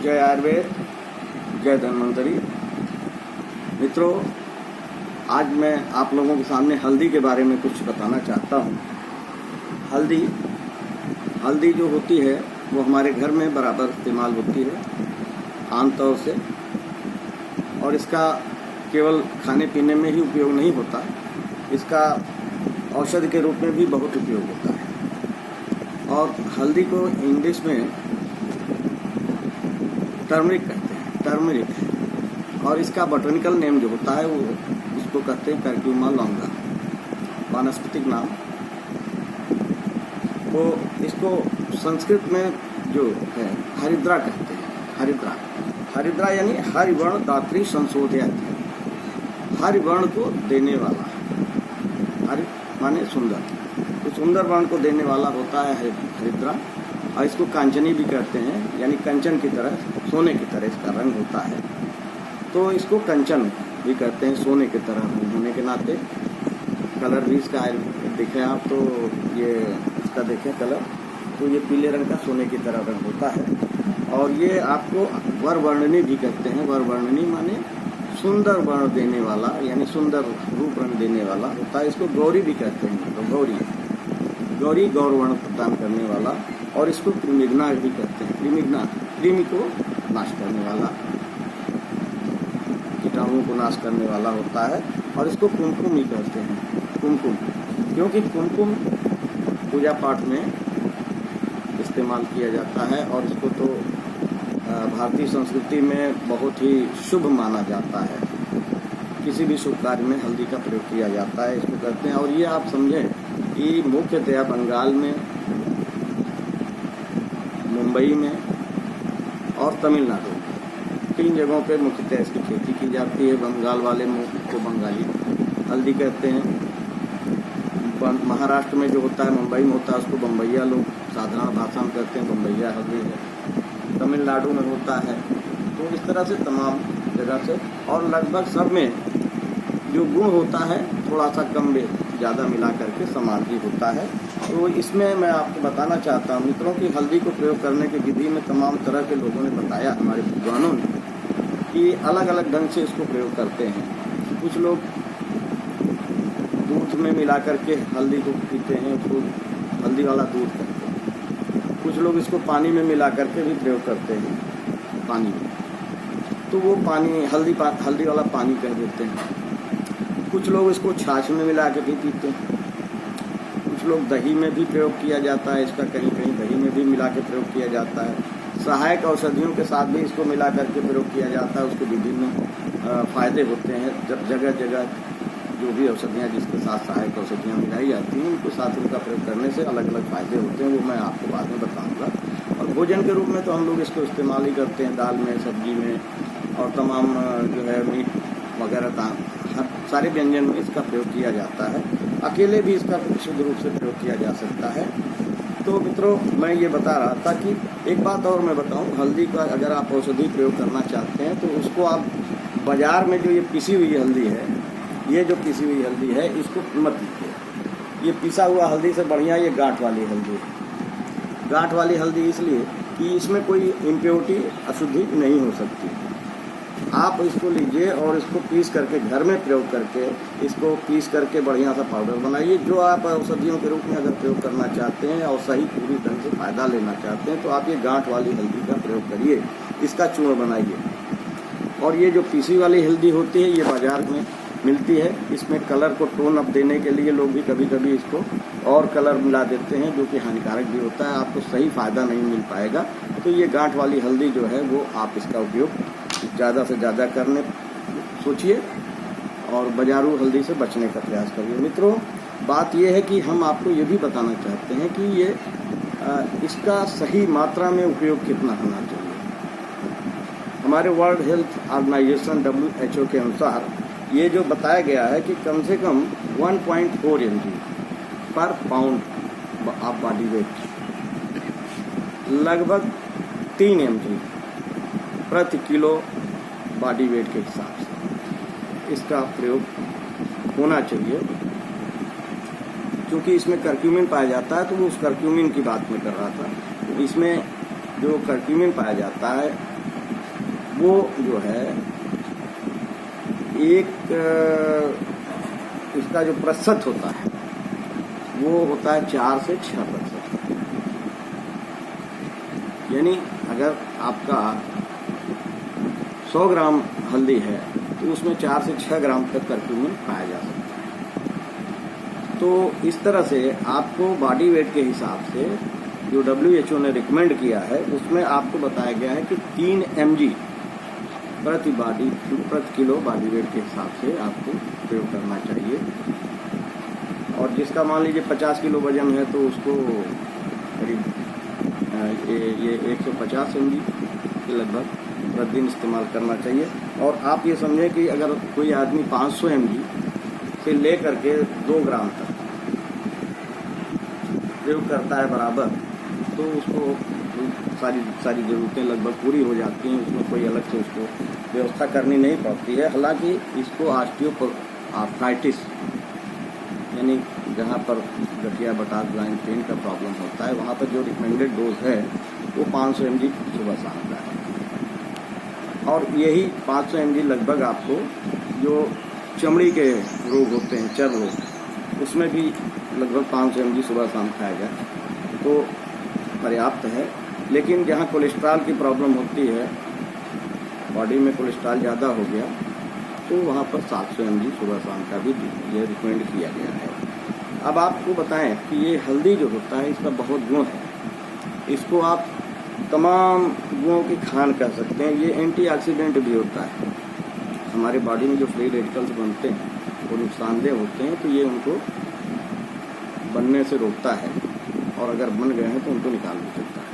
जय आयुर्वेद, जय धन्वंतरी। मित्रों, आज मैं आप लोगों के सामने हल्दी के बारे में कुछ बताना चाहता हूँ। हल्दी जो होती है वो हमारे घर में बराबर इस्तेमाल होती है आमतौर से, और इसका केवल खाने पीने में ही उपयोग नहीं होता, इसका औषधि के रूप में भी बहुत उपयोग होता है। और हल्दी को इंग्लिश में टर्मरिक कहते हैं, टर्मरिक है, और इसका बॉटनिकल नेम जो होता है वो इसको कहते हैं करक्यूमा लॉन्गा, वानस्पतिक नाम। वो इसको संस्कृत में जो है हरिद्रा कहते हैं। हरिद्रा यानी हरिवर्ण दात्री संशोधयति, हरिवर्ण को देने वाला, हरि माने सुंदर, तो सुंदर वर्ण को देने वाला होता है हरिद्रा। और इसको कांचनी भी कहते हैं, यानी कंचन की तरह, सोने की तरह इसका रंग होता है, तो इसको कंचन भी कहते हैं, सोने की तरह होने के नाते। कलर भी इसका देखें आप, तो ये इसका देखें कलर, तो ये पीले रंग का सोने की तरह रंग होता है। और ये आपको वरवर्णनी भी कहते हैं। वरवर्णनी माने सुंदर वर्ण देने वाला, यानी सुंदर रूप रंग देने वाला होता है। इसको गौरी भी कहते हैं, तो गौरी गौर वर्ण प्रदान करने वाला। और इसको क्रिमिग्ना भी कहते हैं। क्रिमिग्ना कृमि को नाश करने वाला, कीटाणुओं को नाश करने वाला होता है। और इसको कुमकुम ही कहते हैं, कुमकुम, क्योंकि कुमकुम पूजा पाठ में इस्तेमाल किया जाता है। और इसको तो भारतीय संस्कृति में बहुत ही शुभ माना जाता है। किसी भी शुभ कार्य में हल्दी का प्रयोग किया जाता है, इसको कहते हैं। और ये आप समझें कि मुख्यतया बंगाल में, मुंबई में और तमिलनाडु में, 3 जगहों पे मुख्यतः इसकी खेती की जाती है। बंगाल वाले को बंगाली हल्दी कहते हैं। महाराष्ट्र में जो होता है, मुंबई में होता है, उसको बम्बैया लोग साधारण भाषा में कहते हैं, बम्बैया हल्दी है। तमिलनाडु में होता है। तो इस तरह से तमाम जगह से, और लगभग सब में जो गुण होता है थोड़ा सा कम ज़्यादा मिला करके समान ही होता है। तो इसमें मैं आपको बताना चाहता हूँ मित्रों कि हल्दी को प्रयोग करने की विधि में तमाम तरह के लोगों ने बताया, हमारे विद्वानों ने, कि अलग अलग ढंग से इसको प्रयोग करते हैं। कुछ लोग दूध में मिला करके हल्दी को पीते हैं, उसको हल्दी वाला दूध कहते हैं। कुछ लोग इसको पानी में मिला करके भी प्रयोग करते हैं, पानी में, तो वो पानी हल्दी वाला पानी कह देते हैं। कुछ लोग इसको छाछ में मिला के भी पीते हैं। कुछ लोग दही में भी प्रयोग किया जाता है इसका, कहीं कहीं दही में भी मिला के प्रयोग किया जाता है। सहायक औषधियों के साथ भी इसको मिला करके प्रयोग किया जाता है। उसके विभिन्न फायदे होते हैं। जब जगह जगह जो भी औषधियाँ जिसके साथ सहायक औषधियाँ मिलाई जाती हैं, उनको साथ उनका प्रयोग करने से अलग अलग फायदे होते हैं, वो मैं आपको बाद में बताऊँगा। और भोजन के रूप में तो हम लोग इसको इस्तेमाल ही करते हैं, दाल में, सब्जी में, और तमाम जो है मीट वगैरह हर सारे व्यंजन में इसका प्रयोग किया जाता है। अकेले भी इसका शुद्ध रूप से प्रयोग किया जा सकता है। तो मित्रों, मैं ये बता रहा था कि एक बात और मैं बताऊं, हल्दी का अगर आप औषधि प्रयोग करना चाहते हैं तो उसको आप बाज़ार में जो ये पिसी हुई हल्दी है, ये जो पिसी हुई हल्दी है, इसको मत लीजिए। ये पिसा हुआ हल्दी से बढ़िया ये गांठ वाली हल्दी है। गांठ वाली हल्दी इसलिए कि इसमें कोई इम्प्योरिटी, अशुद्धि नहीं हो सकती। आप इसको लीजिए और इसको पीस करके घर में प्रयोग करके, इसको पीस करके बढ़िया सा पाउडर बनाइए। जो आप औषधियों के रूप में अगर प्रयोग करना चाहते हैं और सही पूरी ढंग से फ़ायदा लेना चाहते हैं, तो आप ये गांठ वाली हल्दी का प्रयोग करिए, इसका चूर्ण बनाइए। और ये जो पीसी वाली हल्दी होती है, ये बाज़ार में मिलती है। इसमें कलर को टोन अप देने के लिए लोग भी कभी कभी इसको और कलर मिला देते हैं, जो कि हानिकारक भी होता है, आपको सही फ़ायदा नहीं मिल पाएगा। तो ये गांठ वाली हल्दी जो है वो आप इसका उपयोग ज़्यादा से ज़्यादा करने सोचिए, और बाजारू हल्दी से बचने का प्रयास करिए। मित्रों, बात यह है कि हम आपको ये भी बताना चाहते हैं कि ये इसका सही मात्रा में उपयोग कितना होना चाहिए। हमारे वर्ल्ड हेल्थ ऑर्गेनाइजेशन WHO के अनुसार ये जो बताया गया है कि कम से कम 1.4 mg पर पाउंड ऑफ बॉडी वेट, लगभग 3 mg प्रति किलो बॉडी वेट के हिसाब से इसका प्रयोग होना चाहिए। क्योंकि इसमें करक्यूमिन पाया जाता है, तो वो उस करक्यूमिन की बात में कर रहा था। तो इसमें जो करक्यूमिन पाया जाता है वो जो है एक इसका जो प्रतिशत होता है वो होता है 4 से 6%। यानी अगर आपका 100 ग्राम हल्दी है तो उसमें 4 से 6 ग्राम तक करक्यूमिन पाया जा सकता है। तो इस तरह से आपको बॉडी वेट के हिसाब से जो WHO ने रिकमेंड किया है उसमें आपको बताया गया है कि 3 mg प्रति किलो बॉडी वेट के हिसाब से आपको प्रयोग करना चाहिए। और जिसका मान लीजिए 50 किलो वजन है तो उसको करीब ये 150 mg के लगभग प्रतिदिन इस्तेमाल करना चाहिए। और आप ये समझें कि अगर कोई आदमी 500 mg से ले करके 2 ग्राम तक प्रयोग करता है बराबर, तो उसको सारी ज़रूरतें लगभग पूरी हो जाती हैं। उसमें कोई अलग से उसको व्यवस्था करनी नहीं पड़ती है। हालांकि इसको आर्थराइटिस यानी जहाँ पर गठिया बटाक जॉइंट पेन का प्रॉब्लम होता है वहाँ पर जो रिकमेंडेड डोज है वो 500 mg सुबह शाम का है। और यही 500 mg लगभग आपको जो चमड़ी के रोग होते हैं, चर्म रोग, उसमें भी लगभग 500 mg सुबह शाम खाया जाए तो पर्याप्त है। लेकिन जहाँ कोलेस्ट्रॉल की प्रॉब्लम होती है, बॉडी में कोलेस्ट्रॉल ज़्यादा हो गया, तो वहाँ पर 700 mg सुबह शाम का भी ये रिकमेंड किया गया है। अब आपको बताएं कि ये हल्दी जो होता है इसका बहुत गुण है। इसको आप तमाम गुणों की खान कह सकते हैं। ये एंटीऑक्सीडेंट भी होता है। हमारे बॉडी में जो फ्री रेडिकल्स बनते हैं वो नुकसानदेह होते हैं, तो ये उनको बनने से रोकता है और अगर बन गए हैं तो उनको निकाल भी सकता है।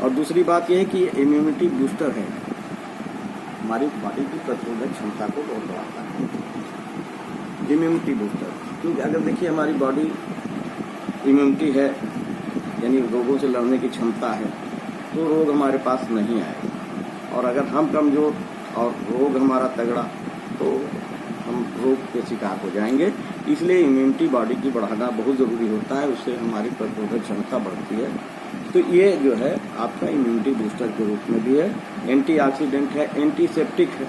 और दूसरी बात यह है कि ये इम्यूनिटी बूस्टर है, हमारी बॉडी की प्रतिरोधक क्षमता को बहुत बढ़ाता है। इम्यूनिटी बूस्टर, क्योंकि अगर देखिए हमारी बॉडी इम्यूनिटी है यानी रोगों से लड़ने की क्षमता है, तो रोग हमारे पास नहीं आएगा। और अगर हम कमज़ोर और रोग हमारा तगड़ा तो हम रोग के शिकार हो जाएंगे। इसलिए इम्यूनिटी बॉडी की बढ़ाना बहुत ज़रूरी होता है, उससे हमारी प्रतिरोधक क्षमता बढ़ती है। तो ये जो है आपका इम्यूनिटी बूस्टर के रूप में भी है, एंटीऑक्सीडेंट है, एंटीसेप्टिक है,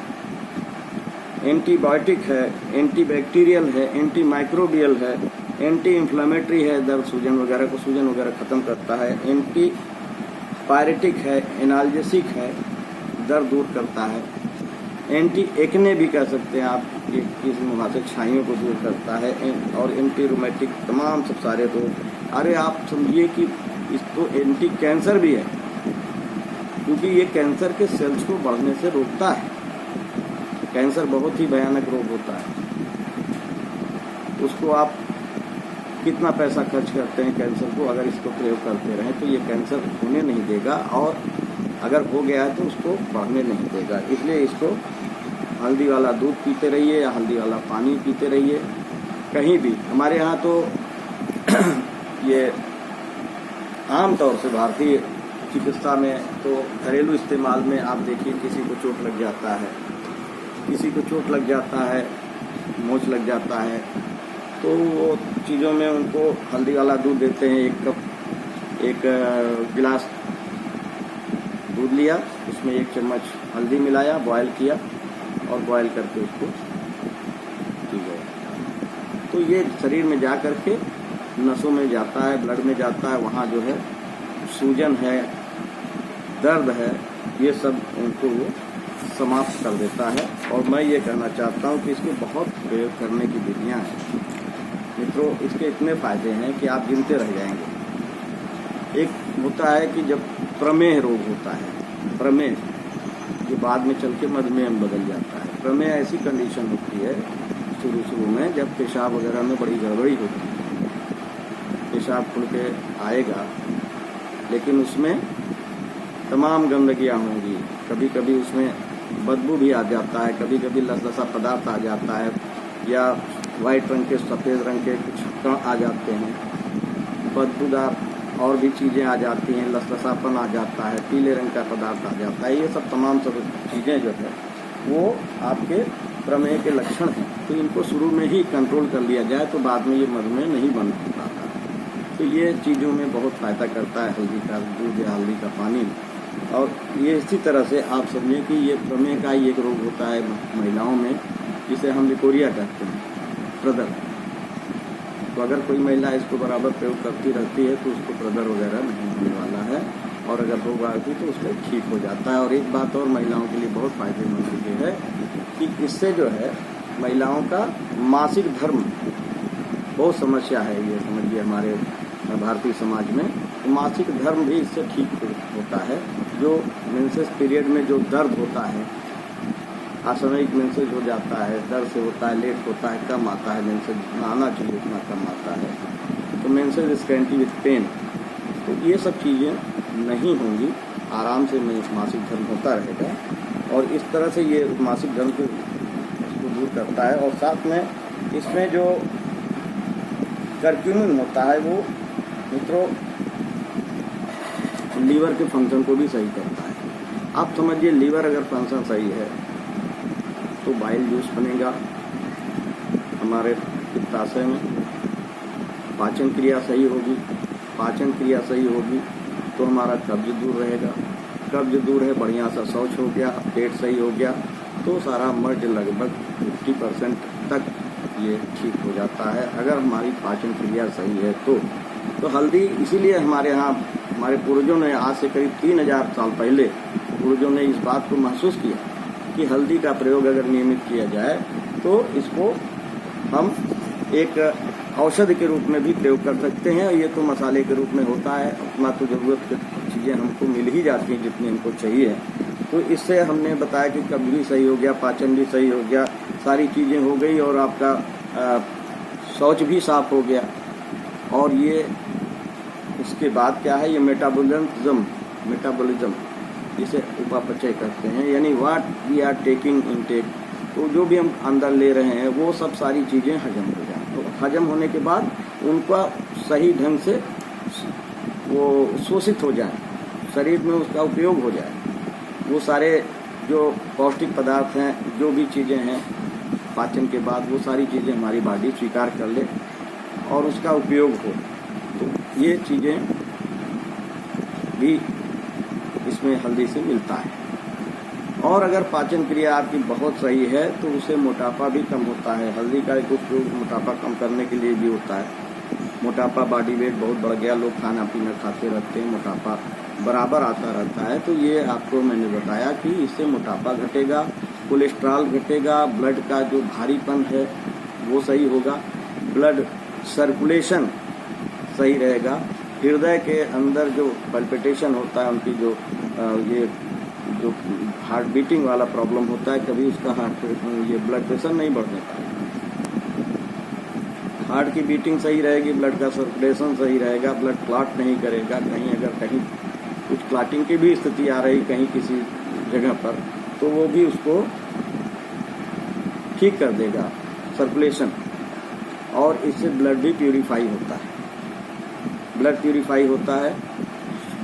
एंटीबायोटिक है, एंटीबैक्टीरियल है, एंटी माइक्रोबियल है, एंटी इन्फ्लेमेटरी है, दर्द सूजन वगैरह ख़त्म करता है, एंटी पायरेटिक है, एनाल्जेसिक है, दर्द दूर करता है, एंटी एक्ने भी कह सकते हैं आप, इस मुहासे छाइयों को दूर करता है, और एंटी रोमेटिक तमाम सब सारे रोग। अरे आप समझिए कि इसको एंटी कैंसर भी है, क्योंकि ये कैंसर के सेल्स को बढ़ने से रोकता है। कैंसर बहुत ही भयानक रोग होता है, उसको आप कितना पैसा खर्च करते हैं कैंसर को, अगर इसको प्रयोग करते रहें तो ये कैंसर होने नहीं देगा, और अगर हो गया है तो उसको बढ़ने नहीं देगा। इसलिए इसको हल्दी वाला दूध पीते रहिए या हल्दी वाला पानी पीते रहिए कहीं भी। हमारे यहाँ तो ये आम तौर से भारतीय चिकित्सा में तो घरेलू इस्तेमाल में आप देखिए, किसी को चोट लग जाता है, मोच लग जाता है, तो वो चीज़ों में उनको हल्दी वाला दूध देते हैं। एक गिलास दूध लिया, उसमें 1 चम्मच हल्दी मिलाया, बॉयल किया और बॉयल करके उसको पी गया, तो ये शरीर में जा करके नसों में जाता है, ब्लड में जाता है, वहाँ जो है सूजन है, दर्द है, ये सब उनको वो समाप्त कर देता है। और मैं ये कहना चाहता हूँ कि इसके बहुत प्रयोग करने की विधियाँ हैं मित्रों। इसके इतने फ़ायदे हैं कि आप गिनते रह जाएंगे। एक होता है कि जब प्रमेह रोग होता है, प्रमेह जो बाद में चल के मधुमेह में बदल जाता है। प्रमेह ऐसी कंडीशन होती है शुरू में जब पेशाब वगैरह में बड़ी गड़बड़ी होती है, पेशाब खुल के आएगा लेकिन उसमें तमाम गंदगियाँ होंगी, कभी कभी उसमें बदबू भी आ जाता है, कभी कभी लसलसा पदार्थ आ जाता है, या वाइट रंग के सफ़ेद रंग के कुछ कण आ जाते हैं, बदबूदार और भी चीज़ें आ जाती हैं, लसलसापन आ जाता है, पीले रंग का पदार्थ आ जाता है। ये सब तमाम सब चीज़ें जो है वो आपके प्रमेह के लक्षण हैं। तो इनको शुरू में ही कंट्रोल कर लिया जाए तो बाद में ये मधुमेह नहीं बन पाता। तो ये चीज़ों में बहुत फ़ायदा करता है हल्दी का दूध या हल्दी का पानी। और ये इसी तरह से आप समझें कि ये प्रमेह का ही एक रोग होता है महिलाओं में, जिसे हम लिकोरिया कहते हैं, प्रदर। तो अगर कोई महिला इसको बराबर प्रयोग करती रहती है तो उसको प्रदर वगैरह नहीं होने वाला है, और अगर रोग आती तो उसका ठीक हो जाता है। और एक बात और महिलाओं के लिए बहुत फायदेमंद ये है कि इससे जो है महिलाओं का मासिक धर्म, बहुत समस्या है ये समझिए हमारे भारतीय समाज में, तो मासिक धर्म भी इससे ठीक होता है। जो मेंसेस पीरियड में जो दर्द होता है, असामयिक मेंसेस हो जाता है, दर्द से होता है, लेट होता है, कम आता है, मेंसेस जितना आना चाहिए उतना कम आता है, तो मेंसेस स्कैंटी विथ पेन, तो ये सब चीज़ें नहीं होंगी, आराम से मासिक धर्म होता रहेगा। और इस तरह से ये मासिक धर्म को इसको दूर करता है। और साथ में इसमें जो कर्क्यूमिन होता है वो मित्रों लीवर के फंक्शन को भी सही करता है। आप समझिए लीवर अगर फंक्शन सही है तो बाइल जूस बनेगा हमारे पित्ताशय में, पाचन क्रिया सही होगी, पाचन क्रिया सही होगी तो हमारा कब्ज दूर रहेगा, कब्ज दूर है, बढ़िया सा शौच हो गया, पेट सही हो गया, तो सारा मर्ज लगभग 50% तक ये ठीक हो जाता है अगर हमारी पाचन क्रिया सही है तो हल्दी इसीलिए हमारे यहाँ हमारे पूर्वजों ने आज से करीब 3000 साल पहले पूर्वजों ने इस बात को महसूस किया कि हल्दी का प्रयोग अगर नियमित किया जाए तो इसको हम एक औषधि के रूप में भी प्रयोग कर सकते हैं। ये तो मसाले के रूप में होता है, अपना तो ज़रूरत की चीज़ें हमको मिल ही जाती हैं जितनी हमको चाहिए। तो इससे हमने बताया कि कब्ज भी सही हो गया, पाचन भी सही हो गया, सारी चीज़ें हो गई और आपका शौच भी साफ हो गया। और ये उसके बाद क्या है, ये मेटाबॉलिज्म जिसे उपापचय करते हैं, यानी what we are taking intake, तो जो भी हम अंदर ले रहे हैं वो सब सारी चीज़ें हजम हो जाए। तो हजम होने के बाद उनका सही ढंग से वो शोषित हो जाए, शरीर में उसका उपयोग हो जाए, वो सारे जो पौष्टिक पदार्थ हैं, जो भी चीज़ें हैं पाचन के बाद, वो सारी चीज़ें हमारी बॉडी स्वीकार कर ले और उसका उपयोग हो। तो ये चीज़ें भी इसमें हल्दी से मिलता है। और अगर पाचन क्रिया आपकी बहुत सही है तो उससे मोटापा भी कम होता है। हल्दी का एक उपयोग मोटापा कम करने के लिए भी होता है। मोटापा, बॉडी वेट बहुत बढ़ गया, लोग खाना पीना खाते रहते हैं, मोटापा बराबर आता रहता है, तो ये आपको मैंने बताया कि इससे मोटापा घटेगा, कोलेस्ट्रॉल घटेगा, ब्लड का जो भारीपन है वो सही होगा, ब्लड सर्कुलेशन सही रहेगा, हृदय के अंदर जो पल्पिटेशन होता है, उनकी जो ये जो हार्ट बीटिंग वाला प्रॉब्लम होता है, कभी उसका ये ब्लड प्रेशर नहीं बढ़ने पाएगा। हार्ट की बीटिंग सही रहेगी, ब्लड का सर्कुलेशन सही रहेगा, ब्लड क्लॉट नहीं करेगा। कहीं कुछ क्लॉटिंग की भी स्थिति आ रही कहीं किसी जगह पर, तो वो भी उसको ठीक कर देगा सर्कुलेशन। और इससे ब्लड भी प्यूरिफाई होता है, ब्लड प्यूरिफाई होता है,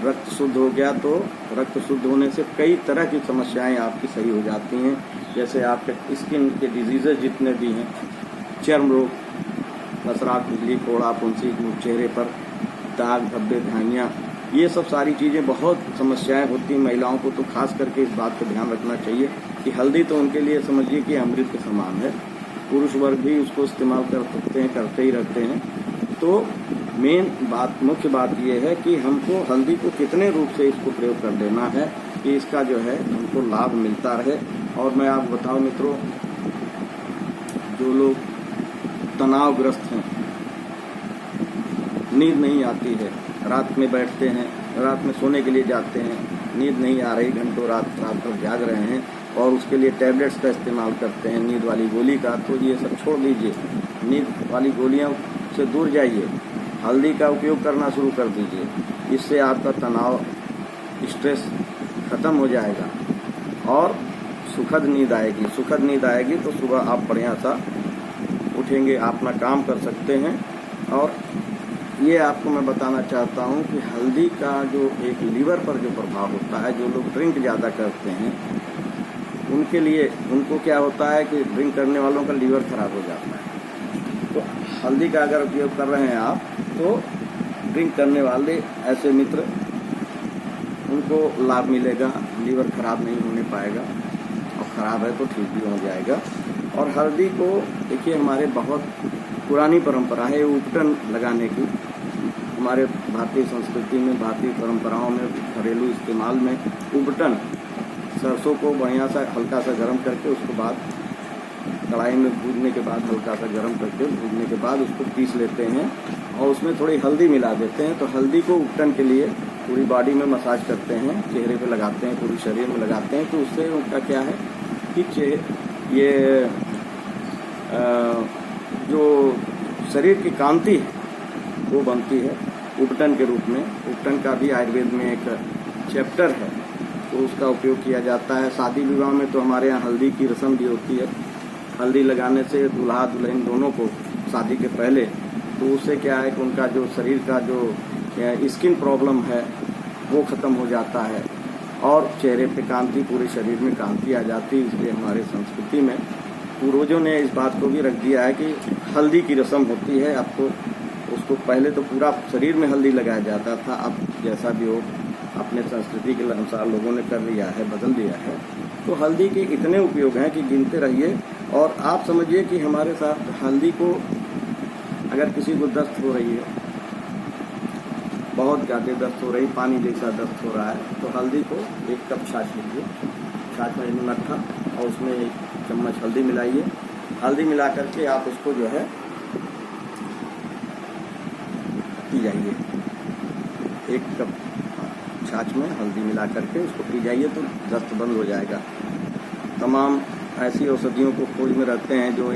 रक्त शुद्ध हो गया तो रक्त शुद्ध होने से कई तरह की समस्याएं आपकी सही हो जाती हैं। जैसे आपके स्किन के डिजीजेज जितने भी हैं, चर्म रोग, लसरा, खुजली, फोड़ा, फुंसी, चेहरे पर दाग, धब्बे, धाइयाँ, ये सब सारी चीज़ें बहुत समस्याएं होती हैं महिलाओं को। तो खास करके इस बात का ध्यान रखना चाहिए कि हल्दी तो उनके लिए समझिए कि अमृत के समान है, पुरुष वर्ग भी उसको इस्तेमाल कर सकते हैं, करते ही रहते हैं। तो मेन बात, मुख्य बात यह है कि हमको हल्दी को कितने रूप से इसको प्रयोग कर देना है कि इसका जो है हमको लाभ मिलता रहे। और मैं आपको बताऊं मित्रों, जो लोग तनावग्रस्त हैं, नींद नहीं आती है, रात में बैठते हैं, रात में सोने के लिए जाते हैं, नींद नहीं आ रही, घंटों रात भर जाग रहे हैं और उसके लिए टैबलेट्स का इस्तेमाल करते हैं, नींद वाली गोली का, तो ये सब छोड़ दीजिए, नींद वाली गोलियां से दूर जाइए, हल्दी का उपयोग करना शुरू कर दीजिए। इससे आपका तनाव, स्ट्रेस खत्म हो जाएगा और सुखद नींद आएगी। सुखद नींद आएगी तो सुबह आप बढ़िया सा उठेंगे, अपना काम कर सकते हैं। और ये आपको मैं बताना चाहता हूँ कि हल्दी का जो एक लीवर पर जो प्रभाव होता है, जो लोग ड्रिंक ज़्यादा करते हैं उनके लिए, उनको क्या होता है कि ड्रिंक करने वालों का लीवर खराब हो जाता है। तो हल्दी का अगर उपयोग कर रहे हैं आप, तो ड्रिंक करने वाले ऐसे मित्र, उनको लाभ मिलेगा, लीवर खराब नहीं होने पाएगा, और ख़राब है तो ठीक भी हो जाएगा। और हल्दी को देखिए हमारे बहुत पुरानी परंपरा है उपटन लगाने की। हमारे भारतीय संस्कृति में, भारतीय परंपराओं में, घरेलू इस्तेमाल में उपटन, सरसों को बढ़िया सा हल्का सा गर्म करके उसके बाद कढ़ाई में भूनने के बाद, हल्का सा गर्म करके भूनने के बाद उसको पीस लेते हैं और उसमें थोड़ी हल्दी मिला देते हैं। तो हल्दी को उपटन के लिए पूरी बॉडी में मसाज करते हैं, चेहरे पे लगाते हैं, पूरे शरीर में लगाते हैं। तो उससे उनका क्या है कि ये जो शरीर की कांति है वो बनती है उपटन के रूप में। उपटन का भी आयुर्वेद में एक चैप्टर है, तो उसका उपयोग किया जाता है। शादी विवाह में तो हमारे यहाँ हल्दी की रस्म भी होती है। हल्दी लगाने से दूल्हा दुल्हन दोनों को शादी के पहले, तो उससे क्या है कि उनका जो शरीर का जो स्किन प्रॉब्लम है वो ख़त्म हो जाता है और चेहरे पे कांति, पूरे शरीर में कांति आ जाती है। इसलिए हमारे संस्कृति में पूर्वजों ने इस बात को भी रख दिया है कि हल्दी की रस्म होती है। अब तो उसको पहले तो पूरा शरीर में हल्दी लगाया जाता था, अब जैसा भी हो अपने संस्कृति के अनुसार लोगों ने कर लिया है, बदल दिया है। तो हल्दी के इतने उपयोग हैं कि गिनते रहिए। और आप समझिए कि हमारे साथ हल्दी को, अगर किसी को दस्त हो रही है, बहुत ज़्यादा दस्त हो रही, पानी जैसा दस्त हो रहा है, तो हल्दी को 1 कप छाछ लीजिए, छाछ में नमक रखा और उसमें 1 चम्मच हल्दी मिलाइए। हल्दी मिला करके आप उसको जो है पी जाइए। 1 कप छाछ में हल्दी मिला करके उसको पी जाइए तो दस्त बंद हो जाएगा। तमाम ऐसी औषधियों को खोज में रहते हैं जो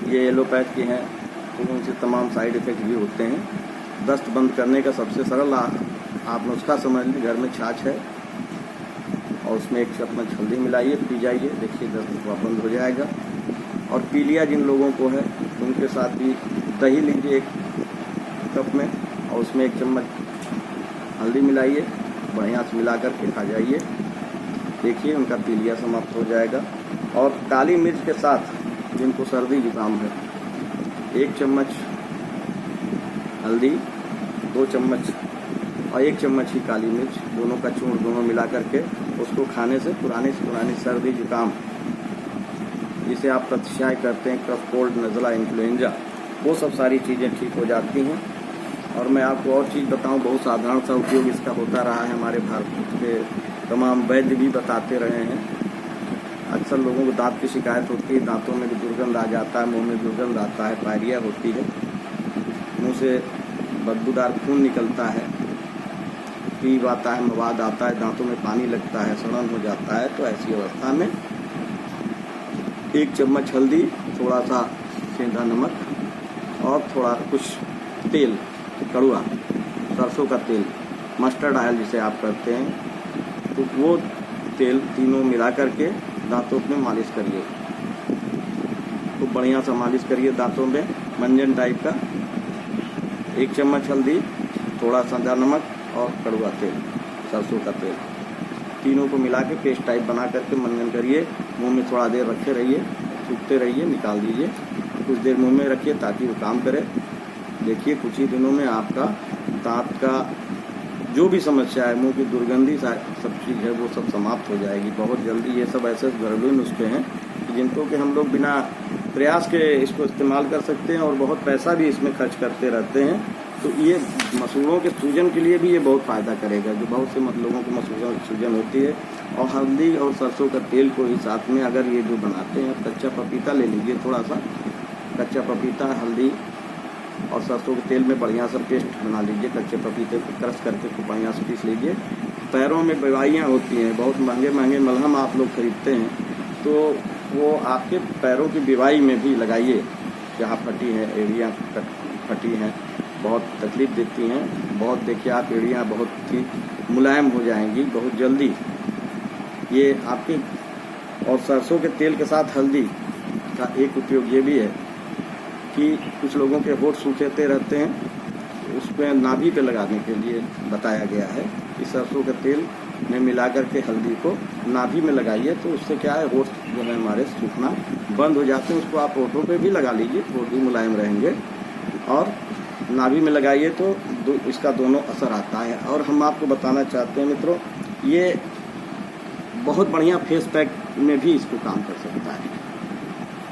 ये एलोपैथ की हैं, तो उनसे तमाम साइड इफ़ेक्ट भी होते हैं। दस्त बंद करने का सबसे सरल आप नुस्खा समझ लीजिए, घर में छाछ है और उसमें 1 चम्मच हल्दी मिलाइए, पी जाइए, देखिए दस्त बंद हो जाएगा। और पीलिया जिन लोगों को है उनके साथ भी दही लीजिए 1 कप में और उसमें 1 चम्मच हल्दी मिलाइए, बढ़िया से मिला करके खा जाइए, देखिए उनका पीलिया समाप्त हो जाएगा। और काली मिर्च के साथ जिनको सर्दी जुकाम है, 1 चम्मच हल्दी, 2 चम्मच और 1 चम्मच ही काली मिर्च, दोनों का चूर्ण दोनों मिला करके उसको खाने से पुरानी सर्दी जुकाम, जिसे आप प्रतिशाय करते हैं, कफ, कोल्ड, नज़ला, इन्फ्लुएंजा, वो सब सारी चीज़ें ठीक हो जाती हैं। और मैं आपको और चीज़ बताऊं, बहुत साधारण सा उपयोग इसका होता रहा है। हमारे भारत के तमाम वैद्य भी बताते रहे हैं। अक्सर लोगों को दांत की शिकायत होती है, दांतों में भी दुर्गंध आ जाता है, मुंह में दुर्गंध आता है, पायरिया होती है, मुंह से बदबूदार खून निकलता है, पीप आता है, मवाद आता है, दांतों में पानी लगता है, सड़न हो जाता है। तो ऐसी अवस्था में 1 चम्मच हल्दी, थोड़ा सा सेंधा नमक और थोड़ा कुछ तेल, कड़वा सरसों का तेल, मस्टर्ड ऑयल जिसे आप करते हैं, तो वो तेल तीनों मिला करके दांतों में मालिश करिए। तो बढ़िया सा मालिश करिए दांतों में, मंजन टाइप का। 1 चम्मच हल्दी, थोड़ा सा नमक और कड़वा तेल, सरसों का तेल, तीनों को मिला के पेस्ट टाइप बना करके मंजन करिए। मुंह में थोड़ा देर रखे रहिए, सूखते रहिए, निकाल दीजिए, कुछ देर मुंह में रखिए ताकि वो काम करे। देखिए कुछ ही दिनों में आपका दांत का जो भी समस्या है, मुंह की दुर्गंधी सब चीज़ है, वो सब समाप्त हो जाएगी बहुत जल्दी। ये सब ऐसे घरेलू नुस्खे हैं जिनको कि हम लोग बिना प्रयास के इसको इस्तेमाल कर सकते हैं और बहुत पैसा भी इसमें खर्च करते रहते हैं। तो ये मसूड़ों के सूजन के लिए भी ये बहुत फ़ायदा करेगा, जो बहुत से लोगों को सूजन होती है। और हल्दी और सरसों का तेल को ही साथ में अगर ये जो बनाते हैं, कच्चा पपीता ले लीजिए, थोड़ा सा कच्चा पपीता, हल्दी और सरसों के तेल में बढ़िया सा पेस्ट बना लीजिए, कच्चे पपीते को क्रश करके खूब बढ़िया से पीस लीजिए। पैरों में बीमारियाँ होती हैं, बहुत महंगे महंगे मलहम आप लोग खरीदते हैं, तो वो आपके पैरों की बीमारी में भी लगाइए। जहाँ फटी हैं, एड़ियाँ फटी हैं, बहुत तकलीफ़ देती हैं, बहुत देखिए आप एड़ियाँ बहुत ही मुलायम हो जाएंगी बहुत जल्दी ये आपकी। और सरसों के तेल के साथ हल्दी का एक उपयोग ये भी है कि कुछ लोगों के होंठ सूखेते रहते हैं, उसमें नाभि पे लगाने के लिए बताया गया है कि सरसों के तेल में मिला करके हल्दी को नाभि में लगाइए, तो उससे क्या है, होंठ जो है हमारे सूखना बंद हो जाते हैं। उसको आप होठों पे भी लगा लीजिए, होंठ भी मुलायम रहेंगे और नाभि में लगाइए तो इसका दोनों असर आता है। और हम आपको बताना चाहते हैं मित्रों, ये बहुत बढ़िया फेस पैक में भी इसको काम कर सकता है।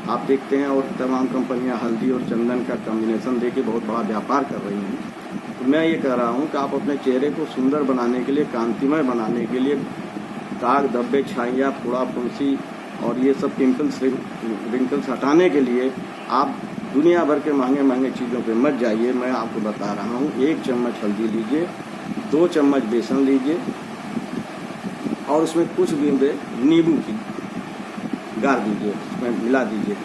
आप देखते हैं और तमाम कंपनियां हल्दी और चंदन का कॉम्बिनेशन देके बहुत बड़ा व्यापार कर रही हैं। तो मैं ये कह रहा हूँ कि आप अपने चेहरे को सुंदर बनाने के लिए, कांतिमय बनाने के लिए, दाग धब्बे छाइयाँ फुड़ा फुंसी और ये सब पिंपल्स रिंकल्स हटाने के लिए आप दुनिया भर के महंगे महंगे चीज़ों पे मत जाइए। मैं आपको बता रहा हूँ, 1 चम्मच हल्दी लीजिए, 2 चम्मच बेसन लीजिए और उसमें कुछ बूंदे नींबू की गार दीजिए, उसमें मिला दीजिए।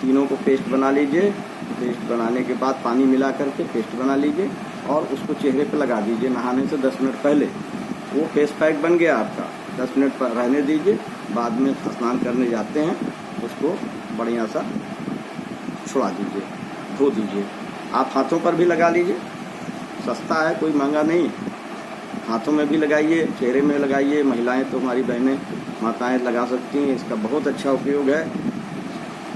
तीनों को पेस्ट बना लीजिए। पेस्ट बनाने के बाद पानी मिला करके पेस्ट बना लीजिए और उसको चेहरे पे लगा दीजिए नहाने से 10 मिनट पहले। वो फेस पैक बन गया आपका। 10 मिनट पर रहने दीजिए, बाद में स्नान करने जाते हैं उसको बढ़िया सा छुड़ा दीजिए, धो दीजिए। आप हाथों पर भी लगा लीजिए, सस्ता है, कोई महंगा नहीं। हाथों में भी लगाइए, चेहरे में लगाइए। महिलाएं तो हमारी बहनें माताएं लगा सकती हैं। इसका बहुत अच्छा उपयोग है,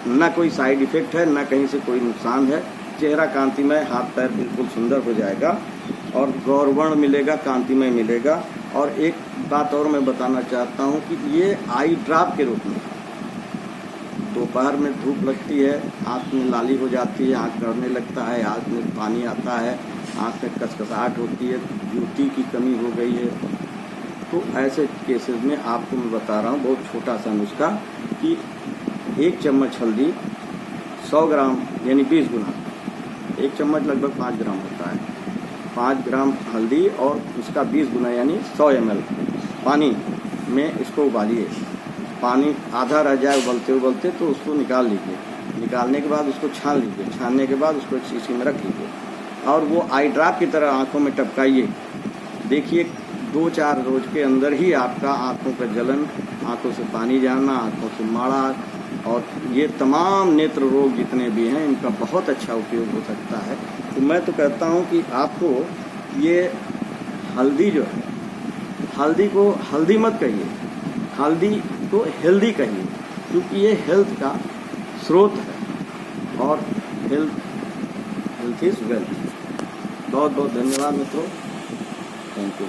ना कोई साइड इफ़ेक्ट है, ना कहीं से कोई नुकसान है। चेहरा कांतिमय, हाथ पैर बिल्कुल सुंदर हो जाएगा और गौरवर्ण मिलेगा, कांतिमय मिलेगा। और एक बात और मैं बताना चाहता हूँ कि ये आई ड्रॉप के रूप में, दोपहर में धूप लगती है, आँख में लाली हो जाती है, आँख गड़ने लगता है, आँख में पानी आता है, आँख में कसकसाहट होती है, ज्योति की कमी हो गई है, तो ऐसे केसेस में आपको मैं बता रहा हूँ बहुत छोटा सा नुस्खा कि 1 चम्मच हल्दी 100 ग्राम यानी 20 गुना, 1 चम्मच लगभग 5 ग्राम होता है। 5 ग्राम हल्दी और उसका 20 गुना यानी 100 ml पानी में इसको उबालिए। पानी आधा रह जाए उबलते उबलते तो उसको निकाल लीजिए। निकालने के बाद उसको छान लीजिए। छानने के बाद उसको एक शीशी में रख लीजिए और वो आई ड्रॉप की तरह आँखों में टपकाइए। देखिए 2-4 रोज के अंदर ही आपका आँखों का जलन, आँखों से पानी जाना, आँखों से माड़ा और ये तमाम नेत्र रोग जितने भी हैं इनका बहुत अच्छा उपयोग हो सकता है। तो मैं तो कहता हूँ कि आपको ये हल्दी जो है, हल्दी को हल्दी मत कहिए, हल्दी को हेल्दी कहिए, क्योंकि ये हेल्थ का स्रोत है और हेल्थ इज़ वेल्थ। बहुत बहुत धन्यवाद मित्रों, थैंक यू।